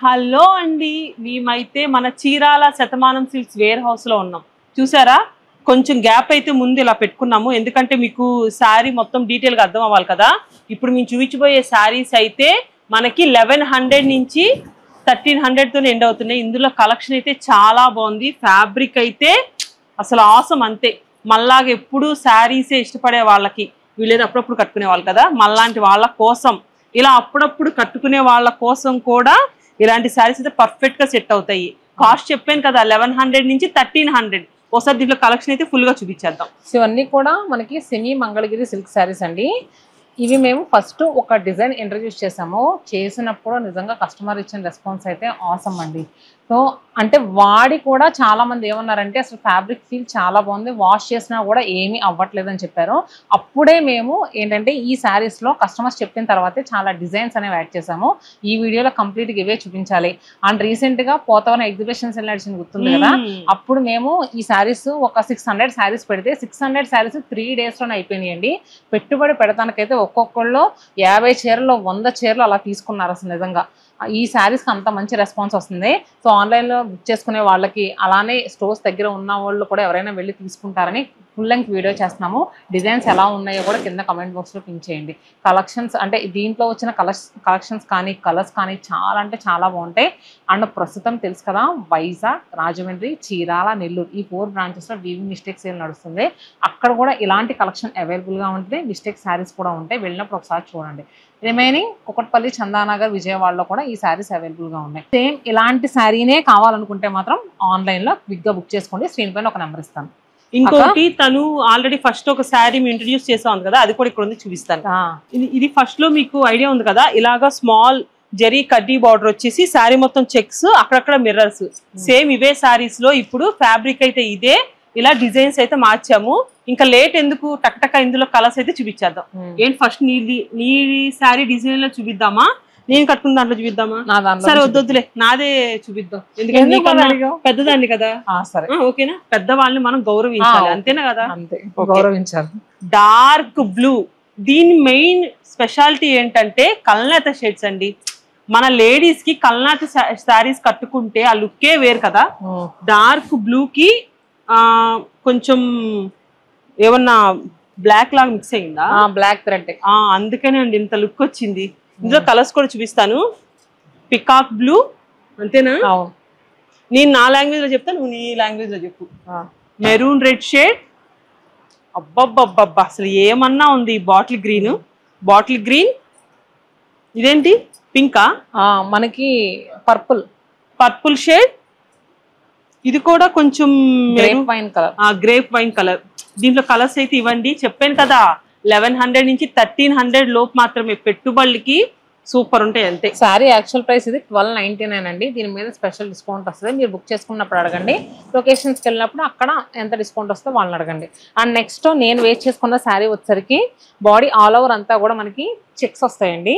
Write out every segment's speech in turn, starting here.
Hello అండి, మేమైతే మన Chirala Shatamanam silks warehouse లో ఉన్నాం. చూసారా, కొంచెం గ్యాప్ అయితే ముందు ఇలా పెట్టుకున్నాము, ఎందుకంటే మీకు శారీ మొత్తం డీటెయిల్ గా అర్థం అవ్వాలి కదా. ఇప్పుడు మేము చూపించబోయే శారీస్ అయితే మనకి 1100 నుంచి 1300 తో ఎండ్ అవుతున్నాయి. ఇందులో కలెక్షన్ అయితే చాలా బాగుంది. ఫ్యాబ్రిక్ అయితే అసలు ఆసం అంతే. మళ్ళాగా ఎప్పుడు శారీసే ఇష్టపడే వాళ్ళకి, వీళ్ళేదో అప్పుడప్పుడు కట్టుకునే వాళ్ళు కదా, మళ్ళాంటి వాళ్ళ కోసం ఇలా అప్పుడప్పుడు కట్టుకునే వాళ్ళ కోసం కూడా ఇలాంటి శారీస్ అయితే పర్ఫెక్ట్ గా సెట్ అవుతాయి. కాస్ట్ చెప్పాను కదా, 1100 నుంచి 1300. ఒకసారి దీంట్లో కలెక్షన్ అయితే ఫుల్ గా చూపించేద్దాం. ఇవన్నీ కూడా మనకి సెమీ మంగళగిరి సిల్క్ శారీస్ అండి. ఇవి మేము ఫస్ట్ ఒక డిజైన్ ఇంట్రడ్యూస్ చేసినప్పుడు నిజంగా కస్టమర్ ఇచ్చిన రెస్పాన్స్ అయితే ఆసమ్ అండి. సో అంటే వాడి కూడా చాలా మంది ఏమన్నారంటే అసలు ఫ్యాబ్రిక్ ఫీల్ చాలా బాగుంది, వాష్ చేసినా కూడా ఏమీ అవ్వట్లేదని చెప్పారు. అప్పుడే మేము ఏంటంటే ఈ శారీస్లో కస్టమర్స్ చెప్పిన తర్వాతే చాలా డిజైన్స్ అనేవి యాడ్ చేసాము. ఈ వీడియోలో కంప్లీట్గా ఇవే చూపించాలి. అండ్ రీసెంట్గా పోతవరం ఎగ్జిబిషన్స్ నడిచింది గుర్తుంది కదా, అప్పుడు మేము ఈ శారీస్ ఒక 600 శారీస్ పెడితే 600 శారీస్ 3 daysలోనే అయిపోయినాయండి. పెట్టుబడి పెడతానికైతే ఒక్కొక్కళ్ళు 50 చీరలు 100 చీరలు అలా తీసుకున్నారు. అసలు నిజంగా ఈ శారీస్కి అంత మంచి రెస్పాన్స్ వస్తుంది. సో ఆన్లైన్లో బుక్ చేసుకునే వాళ్ళకి, అలానే స్టోర్స్ దగ్గర ఉన్న వాళ్ళు కూడా ఎవరైనా వెళ్ళి తీసుకుంటారని ఫుల్ లెంగ్త్ వీడియో చేస్తున్నాము. డిజైన్స్ ఎలా ఉన్నాయో కూడా కింద కమెంట్ బాక్స్లో పిన్ చేయండి. కలెక్షన్స్ అంటే దీంట్లో వచ్చిన కలెక్షన్స్ కానీ కలర్స్ కానీ చాలా అంటే చాలా బాగుంటాయి. అండ్ ప్రస్తుతం తెలుసు కదా, వైజాగ్, రాజమండ్రి, చీరాల, నెల్లూరు ఈ 4 బ్రాంచెస్లో వీవింగ్ మిస్టేక్ సేల్ నడుస్తుంది. అక్కడ కూడా ఇలాంటి కలెక్షన్ అవైలబుల్గా ఉంటుంది. మిస్టేక్ శారీస్ కూడా ఉంటాయి, వెళ్ళినప్పుడు ఒకసారి చూడండి. రిమైనింగ్ కుకట్పల్లి, చందానగర్, విజయవాడలో కూడా ఈ శారీస్ అవైలబుల్గా ఉన్నాయి. సేమ్ ఇలాంటి శారీనే కావాలనుకుంటే మాత్రం ఆన్లైన్లో క్విక్గా బుక్ చేసుకోండి. స్క్రీన్ పైన ఒక నెంబర్ ఇస్తాను. ఇంకోటి, తను ఆల్రెడీ ఫస్ట్ ఒక శారీ ఇంట్రడ్యూస్ చేసా ఉంది కదా, అది కూడా ఇక్కడ ఉంది, చూపిస్తాను. ఇది ఫస్ట్ లో మీకు ఐడియా ఉంది కదా, ఇలాగా స్మాల్ జరీ కడ్డీ బార్డర్ వచ్చేసి శారీ మొత్తం చెక్స్, అక్కడక్కడ మిర్రర్స్. సేమ్ ఇవే శారీస్ లో ఇప్పుడు ఫ్యాబ్రిక్ అయితే ఇదే, ఇలా డిజైన్స్ అయితే మార్చాము. ఇంకా లేట్ ఎందుకు, టక్ ఇందులో కలర్స్ అయితే చూపించేద్దాం. ఏంటి ఫస్ట్ నీ శారీ డిజైన్ లో చూపిద్దామా, నేను కట్టుకున్న దాంట్లో చూపిద్దామా? సరే వద్దులే, నాదే చూపిద్దాం, ఎందుకంటే పెద్దదాన్ని కదా. సరే ఓకేనా, పెద్దవాళ్ళని మనం గౌరవించాలి, అంతేనా కదా? గౌరవించాలి. డార్క్ బ్లూ, దీని మెయిన్ స్పెషాలిటీ ఏంటంటే కల్నేత షేడ్స్ అండి. మన లేడీస్ కి కల్నాత శారీస్ కట్టుకుంటే ఆ లుక్కే వేరు కదా. డార్క్ బ్లూ కి కొంచెం ఏమన్నా బ్లాక్ లాగా మిక్స్ అయిందా? బ్లాక్ థ్రెడ్, అందుకనే అండి ఇంత లుక్ వచ్చింది. ఇందులో కలర్స్ కూడా చూపిస్తాను. పికాక్ బ్లూ, అంతేనా? నేను నా లాంగ్వేజ్ లో చెప్తాను, నువ్వు నీ లాంగ్వేజ్ లో చెప్పు. మెరూన్ రెడ్ షేడ్, అబ్బబ్బబ్బబ్బా అసలు ఏమన్నా ఉంది. బాటిల్ గ్రీన్, ఇదేంటి పింకా? మనకి పర్పుల్ షేడ్, ఇది కూడా కొంచెం గ్రేప్ వైన్ కలర్. దీంట్లో కలర్స్ అయితే ఇవ్వండి, చెప్పాను కదా 1100 నుంచి 1300 లోపు మాత్రమే. పెట్టుబడులకి సూపర్ ఉంటాయి అంతే. సారీ యాక్చువల్ ప్రైస్ ఇది 1299 అండి. దీని మీద స్పెషల్ డిస్కౌంట్ వస్తుంది. మీరు బుక్ చేసుకున్నప్పుడు అడగండి, లొకేషన్స్కి వెళ్ళినప్పుడు అక్కడ ఎంత డిస్కౌంట్ వస్తుందో వాళ్ళని అడగండి. అండ్ నెక్స్ట్ నేను వేస్ట్ చేసుకున్న శారీ వచ్చేసరికి బాడీ ఆల్ ఓవర్ అంతా కూడా మనకి చెక్స్ వస్తాయండి.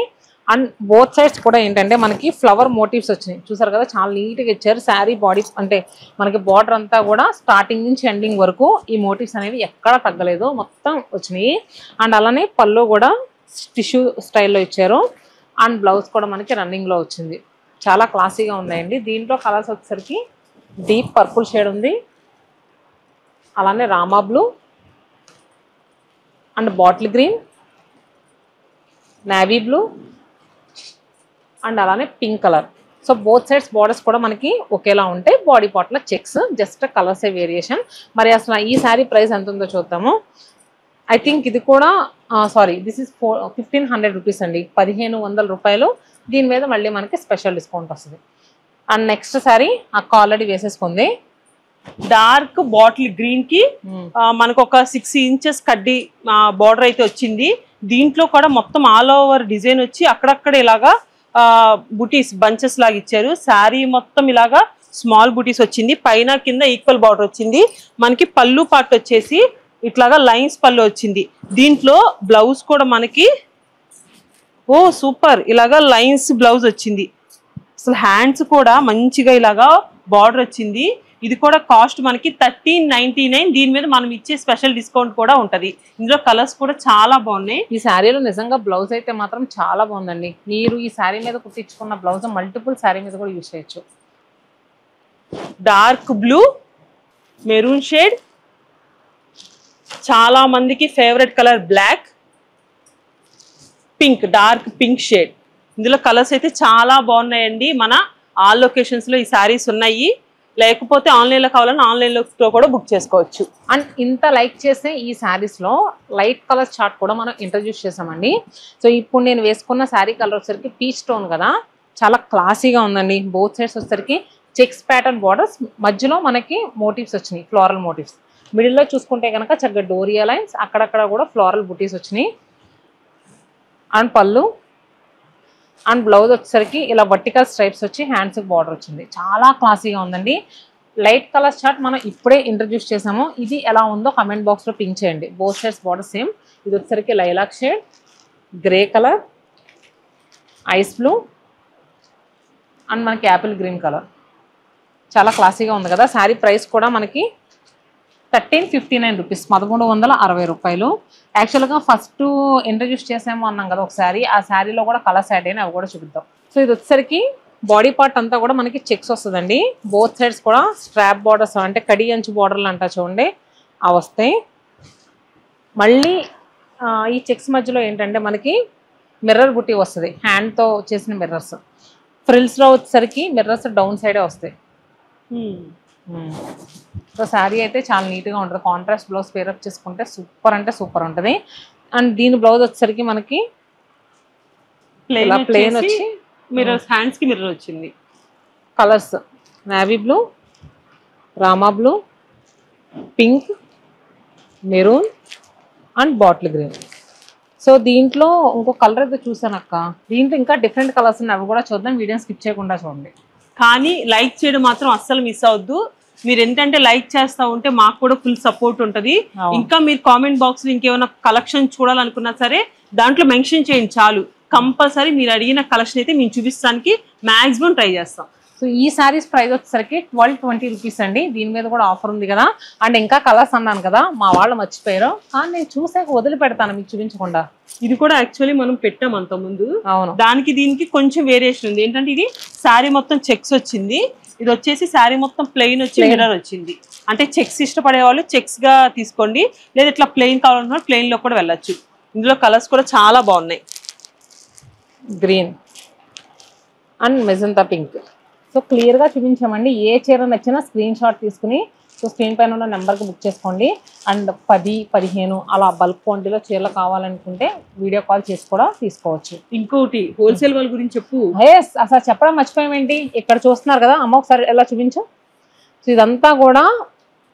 అండ్ బోత్ సైడ్స్ కూడా ఏంటంటే మనకి ఫ్లవర్ మోటివ్స్ వచ్చినాయి, చూసారు కదా, చాలా నీట్గా ఇచ్చారు. శారీ బాడీ అంటే మనకి బార్డర్ అంతా కూడా స్టార్టింగ్ నుంచి ఎండింగ్ వరకు ఈ మోటివ్స్ అనేవి ఎక్కడా తగ్గలేదు, మొత్తం వచ్చినాయి. అండ్ అలానే పళ్ళు కూడా టిష్యూ స్టైల్లో ఇచ్చారు. అండ్ బ్లౌజ్ కూడా మనకి రన్నింగ్లో వచ్చింది. చాలా క్లాసీగా ఉన్నాయండి. దీంట్లో కలర్స్ వచ్చేసరికి డీప్ పర్పుల్ షేడ్ ఉంది, అలానే Rama blue and bottle green, navy blue and అలానే pink colour. So both sides borders కూడా మనకి ఒకేలా ఉంటాయి. బాడీ పార్ట్లో చెక్స్, జస్ట్ కలర్సే వేరియేషన్. మరి అసలు ఈ శారీ ప్రైస్ ఎంత ఉందో చూద్దాము. ఐ థింక్ ఇది కూడా దిస్ ఇస్ 1500 రూపీస్ అండి, 1500 రూపాయలు. దీని మీద మళ్ళీ మనకి స్పెషల్ డిస్కౌంట్ వస్తుంది. అండ్ నెక్స్ట్ శారీ అక్క ఆల్రెడీ వేసేసుకుంది. డార్క్ బాటిల్ గ్రీన్ కి మనకు ఒక 6 inches కడ్డీ బార్డర్ అయితే వచ్చింది. దీంట్లో కూడా మొత్తం ఆల్ ఓవర్ డిజైన్ వచ్చి అక్కడక్కడ ఇలాగా బుటీస్ బంచెస్ లాగా ఇచ్చారు. శారీ మొత్తం ఇలాగా స్మాల్ బుటీస్ వచ్చింది, పైన కింద ఈక్వల్ బార్డర్ వచ్చింది. మనకి పళ్ళు పార్ట్ వచ్చేసి ఇట్లాగా లైన్స్ పళ్ళు వచ్చింది. దీంట్లో బ్లౌజ్ కూడా మనకి సూపర్ ఇలాగా లైన్స్ బ్లౌజ్ వచ్చింది. అసలు హ్యాండ్స్ కూడా మంచిగా ఇలాగా బార్డర్ వచ్చింది. ఇది కూడా కాస్ట్ మనకి 1399. దీని మీద మనం ఇచ్చే స్పెషల్ డిస్కౌంట్ కూడా ఉంటది. ఇందులో కలర్స్ కూడా చాలా బాగున్నాయి. ఈ శారీలో నిజంగా బ్లౌజ్ అయితే మాత్రం చాలా బాగుందండి. మీరు ఈ శారీ మీద కుట్టించుకున్న బ్లౌజ్ మల్టిపుల్ శారీ మీద కూడా యూజ్ చేయొచ్చు. డార్క్ బ్లూ, మెరూన్ షేడ్, చాలా మందికి favourite colour black, pink, dark pink shade. ఇందులో కలర్స్ అయితే చాలా బాగున్నాయండి. మన ఆల్ లొకేషన్స్ లో ఈ శారీస్ ఉన్నాయి. లేకపోతే ఆన్లైన్ లో కావాలన్నా ఆన్లైన్ లో కూడా బుక్ చేసుకోవచ్చు. అండ్ ఇంత లైక్ చేస్తే ఈ శారీస్ లో లైట్ కలర్ చార్ట్ కూడా మనం ఇంట్రడ్యూస్ చేసామండి. సో ఇప్పుడు నేను వేసుకున్న శారీ కలర్ వచ్చేసరికి పీచ్ టోన్ కదా, చాలా క్లాసీగా ఉందండి. బోత్ సైడ్స్ వచ్చేసరికి చెక్స్ ప్యాటర్న్ బార్డర్స్, మధ్యలో మనకి మోటివ్స్ వచ్చినాయి, ఫ్లోరల్ మోటివ్స్. మిడిల్లో చూసుకుంటే కనుక చక్కగా డోరియా లైన్స్, అక్కడక్కడ కూడా ఫ్లోరల్ బుటీస్ వచ్చినాయి. అండ్ పళ్ళు అండ్ బ్లౌజ్ వచ్చేసరికి ఇలా వర్టికల్ స్ట్రైప్స్ వచ్చి హ్యాండ్స్ బార్డర్ వచ్చింది. చాలా క్లాసీగా ఉందండి. లైట్ కలర్ చార్ట్ మనం ఇప్పుడే ఇంట్రడ్యూస్ చేసాము. ఇది ఎలా ఉందో కమెంట్ బాక్స్లో పింక్ చేయండి. Both sides border same. ఇది వచ్చేసరికి lilac shade, grey colour, ice blue and మనకి యాపిల్ గ్రీన్ కలర్. చాలా క్లాసీగా ఉంది కదా. శారీ ప్రైస్ కూడా మనకి 1359 రూపీస్, 1360 రూపాయలు. యాక్చువల్గా ఫస్ట్ ఇంట్రడ్యూస్ చేసాము అన్నాం కదా ఒకసారి, ఆ శారీలో కూడా కలర్స్ యాడ్ అయినా అవి కూడా చూపిద్దాం. సో ఇది వచ్చేసరికి బాడీ పార్ట్ అంతా కూడా మనకి చెక్స్ వస్తుందండి. బోత్ సైడ్స్ కూడా స్ట్రాప్ బార్డర్స్ అంటే కడి అంచు బార్డర్లు అంటా చూడండి, అవి వస్తాయి. మళ్ళీ ఈ చెక్స్ మధ్యలో ఏంటంటే మనకి మిర్రర్ బుట్టి వస్తుంది, హ్యాండ్తో చేసిన మిర్రర్స్. ఫ్రిల్స్లో వచ్చేసరికి మిర్రర్స్ డౌన్ సైడే వస్తాయి. సో శారీ అయితే చాలా నీట్గా ఉంటుంది. కాంట్రాస్ట్ బ్లౌజ్ పేరప్ చేసుకుంటే సూపర్ అంటే సూపర్ ఉంటుంది. అండ్ దీని బ్లౌజ్ వచ్చేసరికి మనకి ప్లెయిన్ వచ్చి మిర్రర్, హ్యాండ్స్ కి మిర్రర్ వచ్చింది. Colours navy blue, Rama blue, pink, maroon and bottle green. So దీంట్లో ఇంకో కలర్ అయితే చూసాను అక్క. దీంట్లో ఇంకా డిఫరెంట్ కలర్స్ ఉన్నాయి, అవి కూడా చూద్దాం. వీడియో స్కిప్ చేయకుండా చూడండి. కానీ లైక్ చేయడం మాత్రం అస్సలు మిస్ అవద్దు. మీరు ఏంటంటే లైక్ చేస్తా ఉంటే మాకు కూడా ఫుల్ సపోర్ట్ ఉంటుంది. ఇంకా మీరు కామెంట్ బాక్స్ లో ఇంకేమైనా కలెక్షన్ చూడాలనుకున్నా సరే దాంట్లో మెన్షన్ చేయండి చాలు. కంపల్సరీ మీరు అడిగిన కలెక్షన్ అయితే మేము చూపించడానికి మాక్సిమం ట్రై చేస్తాం. సో ఈ సారీస్ ప్రైస్ వచ్చేసరికి 1220 రూపీస్ అండి. దీని మీద కూడా ఆఫర్ ఉంది కదా. అండ్ ఇంకా కలర్స్ అన్నాను కదా, మా వాళ్ళు మర్చిపోయారు, కానీ నేను చూసాక వదిలి పెడతాను మీకు చూపించకుండా. ఇది కూడా యాక్చువల్లీ మనం పెట్టాం అంత ముందు. అవును, దానికి దీనికి కొంచెం వేరియేషన్ ఉంది. ఏంటంటే ఇది శారీ మొత్తం చెక్స్ వచ్చింది, ఇది వచ్చేసి శారీ మొత్తం ప్లెయిన్ వచ్చి మిర్రర్ వచ్చింది. అంటే చెక్స్ ఇష్టపడే వాళ్ళు చెక్స్ గా తీసుకోండి, లేదా ఇట్లా ప్లెయిన్ కావాలనుకున్న ప్లెయిన్ లో కూడా వెళ్ళొచ్చు. ఇందులో కలర్స్ కూడా చాలా బాగున్నాయి. Green and magenta pink. So క్లియర్గా చూపించామండి. ఏ చీర నచ్చినా స్క్రీన్ షాట్ తీసుకుని సో స్క్రీన్ పైన ఉన్న నెంబర్కి బుక్ చేసుకోండి. అండ్ 10, 15 అలా బల్క్ క్వాంటిటీలో చీరలు కావాలనుకుంటే వీడియో కాల్ చేసి కూడా తీసుకోవచ్చు. ఇంకోటి హోల్సేల్ వాళ్ళ గురించి చెప్పు. ఎస్, అసలు చెప్పడం మర్చిపోయామేంటి, ఇక్కడ చూస్తున్నారు కదా అమ్మ, ఒకసారి ఎలా చూపించు. సో ఇదంతా కూడా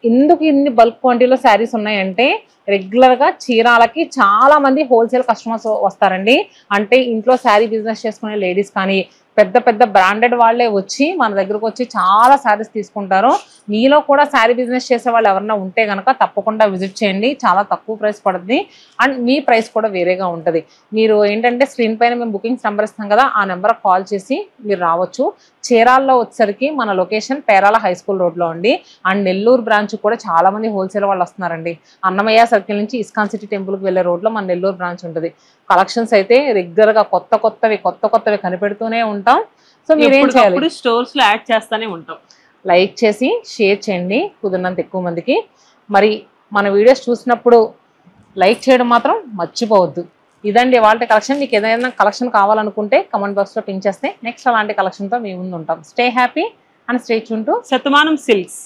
ఎందుకు ఇన్ని బల్క్ క్వాంటిటీలో శారీస్ ఉన్నాయంటే రెగ్యులర్గా చీరాలకి చాలా మంది హోల్సేల్ కస్టమర్స్ వస్తారండి. అంటే ఇంట్లో శారీ బిజినెస్ చేసుకునే లేడీస్ కానీ పెద్ద పెద్ద బ్రాండెడ్ వాళ్ళే వచ్చి మన దగ్గరకు వచ్చి చాలా శారీస్ తీసుకుంటారు. మీలో కూడా శారీ బిజినెస్ చేసే వాళ్ళు ఎవరన్నా ఉంటే కనుక తప్పకుండా విజిట్ చేయండి. చాలా తక్కువ ప్రైస్ పడుతుంది అండ్ మీ ప్రైస్ కూడా వేరేగా ఉంటుంది. మీరు ఏంటంటే స్క్రీన్ పైన మేము బుకింగ్స్ నెంబర్ ఇస్తాం కదా, ఆ నెంబర్కి కాల్ చేసి మీరు రావచ్చు. చీరాల్లో వచ్చేసరికి మన లొకేషన్ పేరాల హై స్కూల్ రోడ్లో అండి. అండ్ నెల్లూరు బ్రాంచ్ కూడా చాలా మంది హోల్సేల్ వాళ్ళు వస్తున్నారండి. అన్నమయ్య సర్కిల్ నుంచి ఇస్కాన్ సిటీ టెంపుల్కి వెళ్ళే రోడ్లో మన నెల్లూరు బ్రాంచ్ ఉంటుంది. కలెక్షన్స్ అయితే రెగ్యులర్గా కొత్త కొత్తవి కనిపెడుతూనే ఉంటాం. సో మీరేం చేయాలి, స్టోర్స్ లో యాడ్ చేస్తానే ఉంటాం. లైక్ చేసి షేర్ చేయండి కుదిరినంత ఎక్కువ మందికి. మరి మన వీడియోస్ చూసినప్పుడు లైక్ చేయడం మాత్రం మర్చిపోవద్దు. ఇదండి వాళ్ళ కలెక్షన్. మీకు ఏదైనా కలెక్షన్ కావాలనుకుంటే కమెంట్ బాక్స్లో పింక్ చేస్తే నెక్స్ట్ అలాంటి కలెక్షన్తో మీ ముందు ఉంటాం. Stay happy and stay tune to Shatamanam silks.